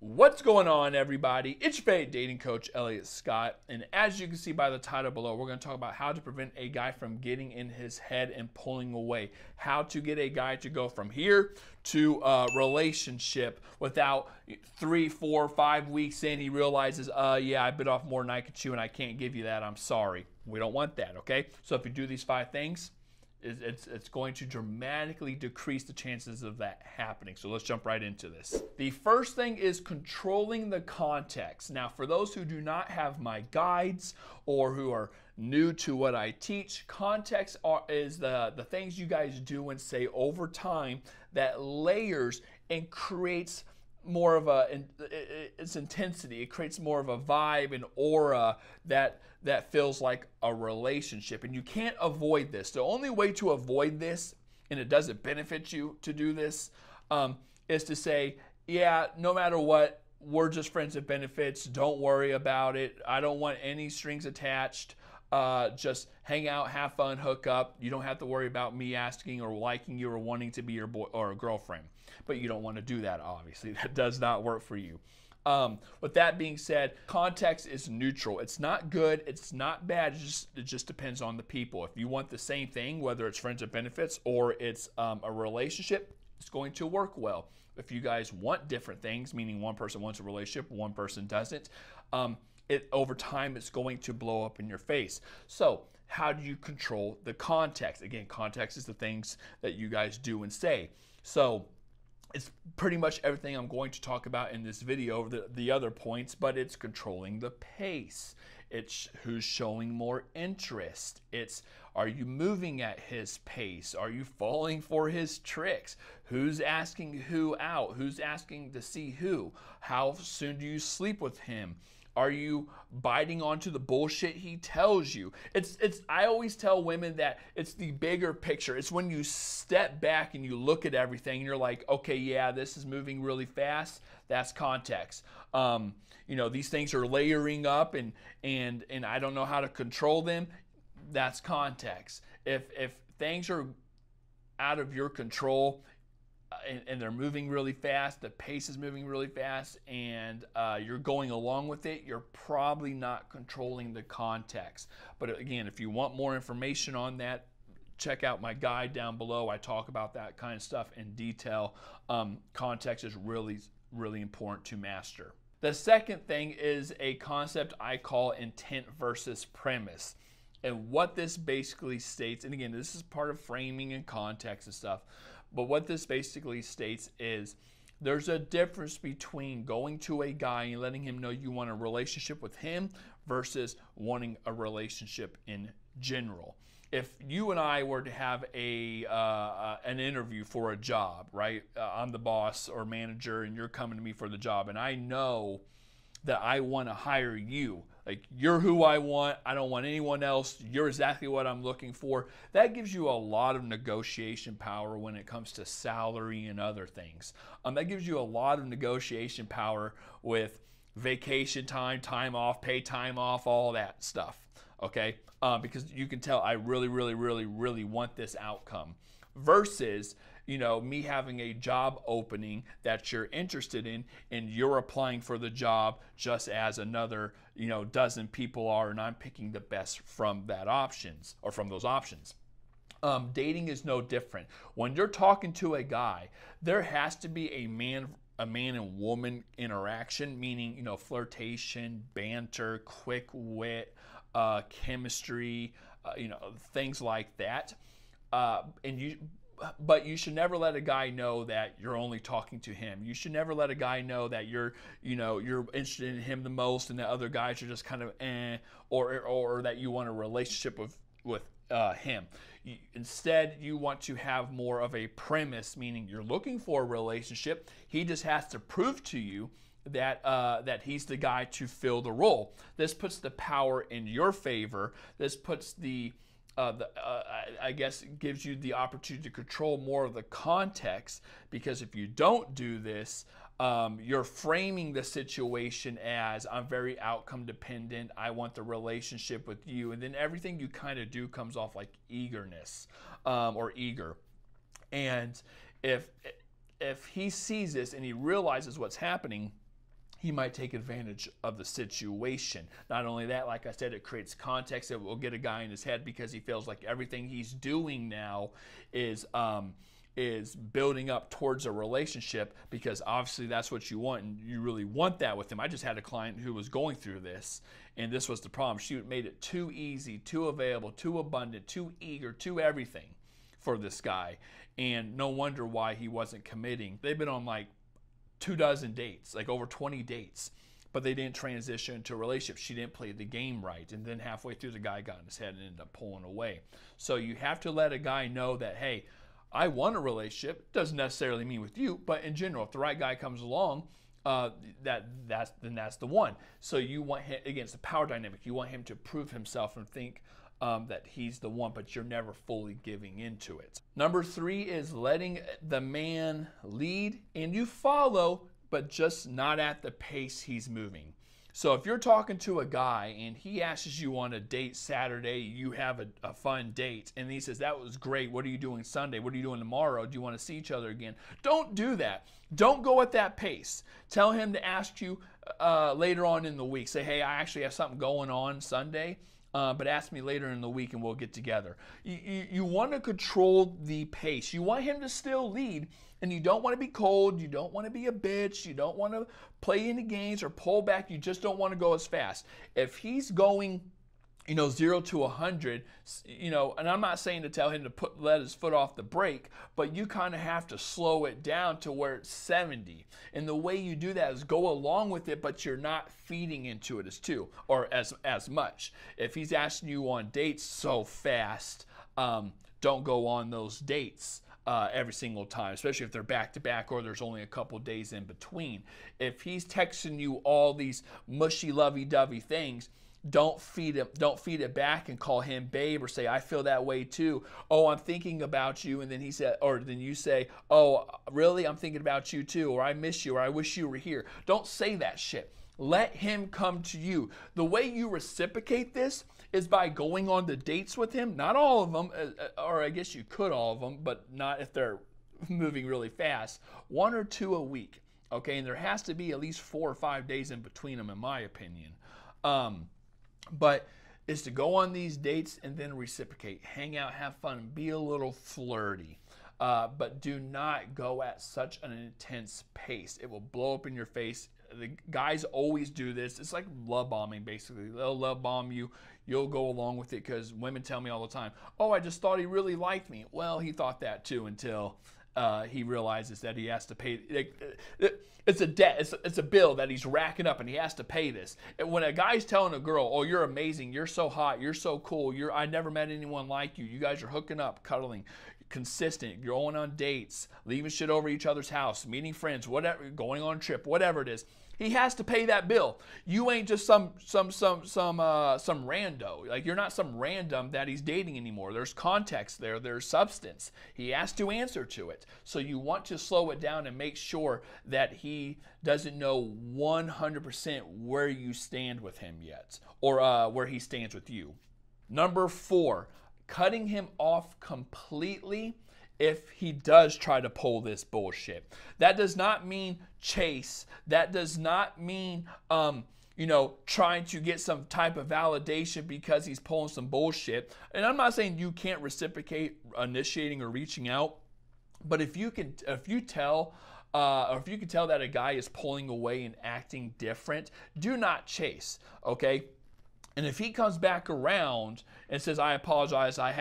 What's going on, everybody? It's your favorite dating coach, Elliot Scott. And as you can see by the title below, we're going to talk about how to prevent a guy from getting in his head and pulling away. How to get a guy to go from here to a relationship without 3, 4, 5 weeks in, he realizes, yeah, I bit off more than I could chew and I can't give you that. I'm sorry. We don't want that, okay? So if you do these 5 things, it's going to dramatically decrease the chances of that happening. So let's jump right into this. The first thing is controlling the context. Now, for those who do not have my guides or who are new to what I teach, context is the things you guys do and say over time that layers and creates more of its intensity. It creates more of a vibe and aura that feels like a relationship. And you can't avoid this. The only way to avoid this, and it doesn't benefit you to do this, is to say, yeah, no matter what, we're just friends with benefits. Don't worry about it. I don't want any strings attached. Just hang out, have fun, hook up. You don't have to worry about me asking or liking you or wanting to be your boy or a girlfriend. But you don't want to do that, obviously. That does not work for you. With that being said, context is neutral. It's not good. It's not bad. It just depends on the people. If you want the same thing, whether it's friends with benefits or it's a relationship, it's going to work well. If you guys want different things, meaning one person wants a relationship, one person doesn't, over time, it's going to blow up in your face. So how do you control the context? Again, context is the things that you guys do and say. So it's pretty much everything I'm going to talk about in this video, the other points, but it's controlling the pace. It's who's showing more interest. It's, are you moving at his pace? Are you falling for his tricks? Who's asking who out? Who's asking to see who? How soon do you sleep with him? Are you biting onto the bullshit he tells you? I always tell women that it's the bigger picture. It's when you step back and you look at everything and you're like, okay, yeah, this is moving really fast. That's context. These things are layering up and I don't know how to control them. That's context. If things are out of your control, and they're moving really fast, the pace is moving really fast, and you're going along with it, you're probably not controlling the context. But again, if you want more information on that, check out my guide down below. I talk about that kind of stuff in detail. Context is really, really important to master. The second thing is a concept I call intent versus premise. And what this basically states, and again, this is part of framing and context and stuff, but what this basically states is there's a difference between going to a guy and letting him know you want a relationship with him versus wanting a relationship in general. If you and I were to have an interview for a job, right? I'm the boss or manager and you're coming to me for the job, and I know that I want to hire you. Like, you're who I want. I don't want anyone else. You're exactly what I'm looking for. That gives you a lot of negotiation power when it comes to salary and other things. That gives you a lot of negotiation power with vacation time, time off, pay time off, all that stuff, okay? Because you can tell I really, really, really, really want this outcome versus me having a job opening that you're interested in and you're applying for the job just as another, dozen people are, and I'm picking the best from that options or from those options. Dating is no different. When you're talking to a guy, there has to be a man and woman interaction, meaning, flirtation, banter, quick wit, chemistry, things like that. But you should never let a guy know that you're only talking to him. You should never let a guy know that you're interested in him the most and the other guys are just kind of or that you want a relationship with him. Instead, you want to have more of a premise, meaning you're looking for a relationship. He just has to prove to you that he's the guy to fill the role. This puts the power in your favor. This puts I guess it gives you the opportunity to control more of the context, because if you don't do this, you're framing the situation as, I'm very outcome dependent, I want the relationship with you, and then everything you kind of do comes off like eagerness or eager. And if he sees this and he realizes what's happening, he might take advantage of the situation. Not only that, like I said, it creates context. It will get a guy in his head because he feels like everything he's doing now is building up towards a relationship, because obviously that's what you want, and you really want that with him. I just had a client who was going through this, and this was the problem. She made it too easy, too available, too abundant, too eager, too everything for this guy, and no wonder why he wasn't committing. They've been on like 24 dates, like over 20 dates, but they didn't transition to a relationship. She didn't play the game right, and then halfway through the guy got in his head and ended up pulling away. So you have to let a guy know that, hey, I want a relationship. Doesn't necessarily mean with you, but in general, if the right guy comes along, that's the one. So you want him, against the power dynamic, you want him to prove himself and think that he's the one, but you're never fully giving into it. Number 3 is letting the man lead and you follow, but just not at the pace he's moving. So if you're talking to a guy and he asks you on a date Saturday, you have a fun date, and he says, that was great, what are you doing Sunday? What are you doing tomorrow? Do you want to see each other again? Don't do that. Don't go at that pace. Tell him to ask you later on in the week. Say, hey, I actually have something going on Sunday, but ask me later in the week and we'll get together. You want to control the pace. You want him to still lead, and you don't want to be cold. You don't want to be a bitch. You don't want to play any games or pull back. You just don't want to go as fast. If he's going 0 to 100, and I'm not saying to tell him to let his foot off the brake, but you kind of have to slow it down to where it's 70. And the way you do that is go along with it, but you're not feeding into it as much. If he's asking you on dates so fast, don't go on those dates every single time, especially if they're back to back or there's only a couple days in between. If he's texting you all these mushy lovey-dovey things, don't feed it back and call him babe, or say, I feel that way too. Oh, I'm thinking about you. And then then you say, oh, really? I'm thinking about you too. Or I miss you, or I wish you were here. Don't say that shit. Let him come to you. The way you reciprocate this is by going on the dates with him. Not all of them, or I guess you could all of them, but not if they're moving really fast. 1 or 2 a week. Okay. And there has to be at least 4 or 5 days in between them, in my opinion. But is to go on these dates and then reciprocate, hang out, have fun, be a little flirty, but do not go at such an intense pace. It will blow up in your face. The guys always do this. It's like love bombing, basically. They'll love bomb you. You'll go along with it because women tell me all the time, oh, I just thought he really liked me. Well, he thought that too until he realizes that he has to pay. It's a debt. It's a bill that he's racking up, and he has to pay this. And when a guy's telling a girl, oh, you're amazing, you're so hot, you're so cool, I never met anyone like you, you guys are hooking up, cuddling, consistent, you're going on dates, leaving shit over each other's house, meeting friends, whatever, going on a trip, whatever it is, he has to pay that bill. You ain't just some rando. Like, you're not some random that he's dating anymore. There's context there. There's substance. He has to answer to it. So you want to slow it down and make sure that he doesn't know 100% where you stand with him yet, or where he stands with you. Number 4, cutting him off completely if he does try to pull this bullshit. That does not mean chase. That does not mean, trying to get some type of validation because he's pulling some bullshit. And I'm not saying you can't reciprocate initiating or reaching out, but if you can tell that a guy is pulling away and acting different, do not chase, okay? And if he comes back around and says, I apologize, I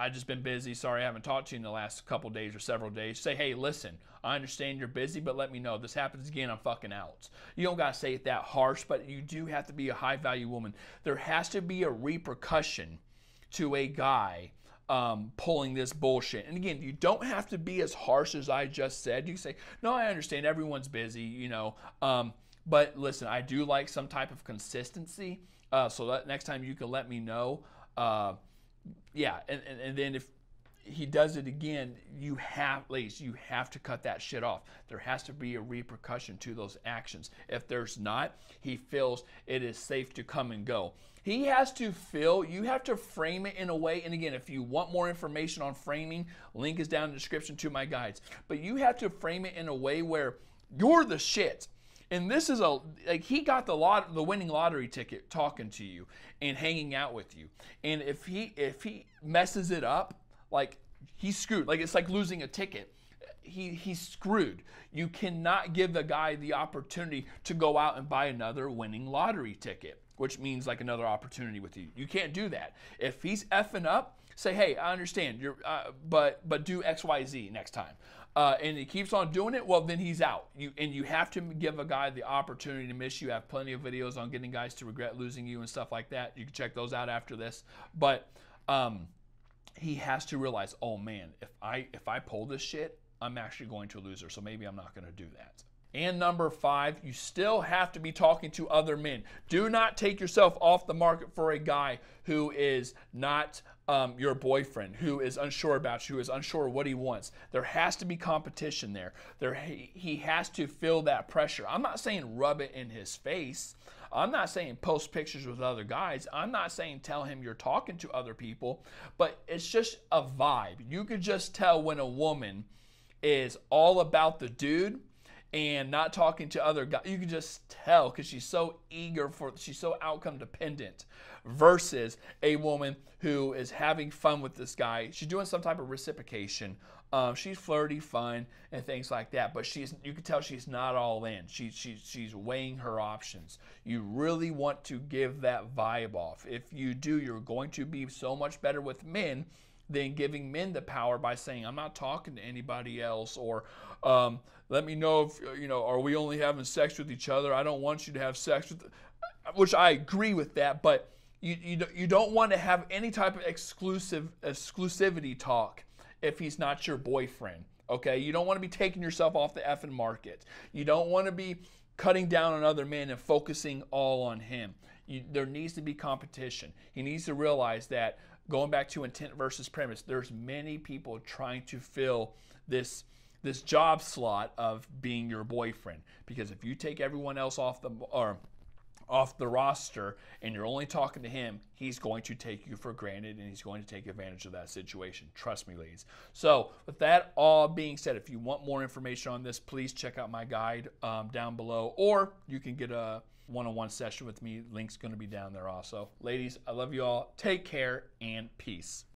just been busy, sorry, I haven't talked to you in the last couple days or several days, say, hey, listen, I understand you're busy, but let me know. If this happens again, I'm fucking out. You don't got to say it that harsh, but you do have to be a high-value woman. There has to be a repercussion to a guy pulling this bullshit. And again, you don't have to be as harsh as I just said. You can say, no, I understand, everyone's busy, but listen, I do like some type of consistency, so that next time you can let me know. And then if he does it again, ladies, you have to cut that shit off. There has to be a repercussion to those actions. If there's not, he feels it is safe to come and go. He has to feel, you have to frame it in a way, and again, if you want more information on framing, link is down in the description to my guides, but you have to frame it in a way where you're the shit. And this is he got the winning lottery ticket talking to you and hanging out with you. And if he messes it up, like, he's screwed. Like, it's like losing a ticket. He's screwed. You cannot give the guy the opportunity to go out and buy another winning lottery ticket, which means like another opportunity with you. You can't do that. If he's effing up, say, hey, I understand, but do X, Y, Z next time. And he keeps on doing it, well, then he's out. You have to give a guy the opportunity to miss you. I have plenty of videos on getting guys to regret losing you and stuff like that. You can check those out after this. But he has to realize, oh man, if I pull this shit, I'm actually going to lose her. So maybe I'm not going to do that. And number 5, you still have to be talking to other men. Do not take yourself off the market for a guy who is not your boyfriend, who is unsure about you, who is unsure what he wants. There has to be competition there. He has to feel that pressure. I'm not saying rub it in his face. I'm not saying post pictures with other guys. I'm not saying tell him you're talking to other people, but it's just a vibe. You could just tell when a woman is all about the dude and not talking to other guys. You can just tell because she's so eager she's so outcome dependent, versus a woman who is having fun with this guy. She's doing some type of reciprocation. She's flirty, fun, and things like that. But you can tell she's not all in. She's weighing her options. You really want to give that vibe off. If you do, you're going to be so much better with men than giving men the power by saying, I'm not talking to anybody else, or let me know if, are we only having sex with each other? I don't want you to have sex with, which I agree with that, but you don't want to have any type of exclusivity talk if he's not your boyfriend, okay? You don't want to be taking yourself off the effing market. You don't want to be cutting down on other men and focusing all on him. There needs to be competition. He needs to realize that, going back to intent versus premise, there's many people trying to fill this job slot of being your boyfriend. Because if you take everyone else off the roster and you're only talking to him, he's going to take you for granted and he's going to take advantage of that situation. Trust me, ladies. So with that all being said, if you want more information on this, please check out my guide down below, or you can get a one-on-one session with me. Link's going to be down there also. Ladies, I love you all. Take care and peace.